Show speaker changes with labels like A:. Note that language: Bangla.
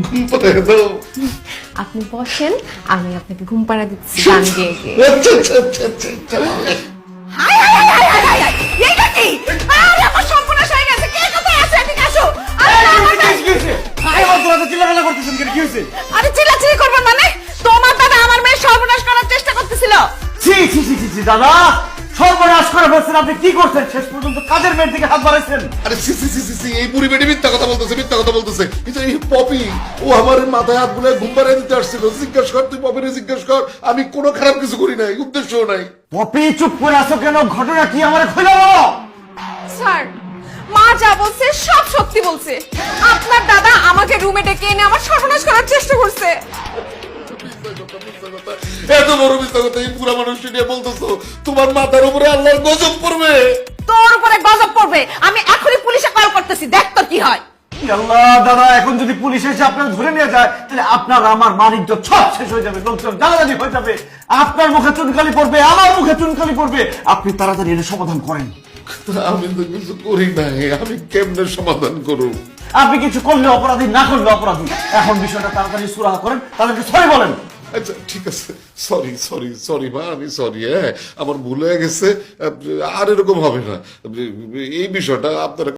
A: ঘুম পাড়ায় দাও।
B: আপনি বসেন, আমি আপনাকে ঘুম পাড়া দিচ্ছি গান গেয়ে গেয়ে।
A: আচ্ছা আচ্ছা আচ্ছা আচ্ছা আচ্ছা।
C: High high high high high high high এইটা কি? আরে আমার সর্বনাশ হয়ে গেছে। কে কোথায় আছে? এদিকে আসো। আরে চিল্লাচিল্লি করবেন মানে? তোমার দাদা আমার মেয়ে সর্বনাশ করার চেষ্টা করতেছিল।
D: দাদা সর্বনাশ করে বলছেন, আপনি কি করছেন? শেষ পর্যন্ত কাজের মেয়ের দিকে হাত বাড়াইছেন।
A: আরে সি সি সি সি সি, এই বুড়ি বেটি মিথ্যা কথা বলতেছে, মিথ্যা কথা বলতেছে। কিন্তু এই পপি, ও আমার মাথায় হাত বুলায় ঘুম পাড়ায় দিতে আসছিল। জিজ্ঞেস কর, তুই পপিরে জিজ্ঞেস কর, আমি কোনো খারাপ কিছু করি নাই, উদ্দেশ্যও নাই।
D: পপি চুপ করে আছো কেন? ঘটনা কি আমার খুলে বলো।
C: স্যার, মা যা বলছে সব সত্যি বলছে। আপনার দাদা আমাকে রুমে ডেকে এনে আমার সর্বনাশ করার চেষ্টা করছে।
A: এত বড় মিথ্যা কথা এই পুরা মানুষটি নিয়ে বলতেছো, তোমার মাথার উপরে আল্লাহর গজব পড়বে।
C: তোর উপরে গজব পড়বে। আমি এখনই পুলিশে কল করতেছি, দেখ তোর কি হয়।
D: আল্লাহ দাদা, এখন যদি পুলিশ এসে আপনার ধরে নিয়ে যায়, তাহলে আপনার আমার বাণিজ্য সব শেষ হয়ে যাবে, লোকজন জানাজানি হয়ে যাবে, আপনার মুখে চুনকালি পড়বে, আমার মুখে চুনকালি পড়বে। আপনি তাড়াতাড়ি এর সমাধান করেন।
A: আমি তো কিছু করি নাই, আমি কেমনে সমাধান করব?
D: আপনি কিছু করলে অপরাধী, না করলে অপরাধী। এখন বিষয়টা তাড়াতাড়ি সুরাহা করেন, তাদেরকে সরি বলেন।
A: আচ্ছা ঠিক আছে, সরি সরি সরি মা, আমি সরি। হ্যাঁ, আমার ভুল হয়ে গেছে, আর এরকম হবে না। এই বিষয়টা আপনারা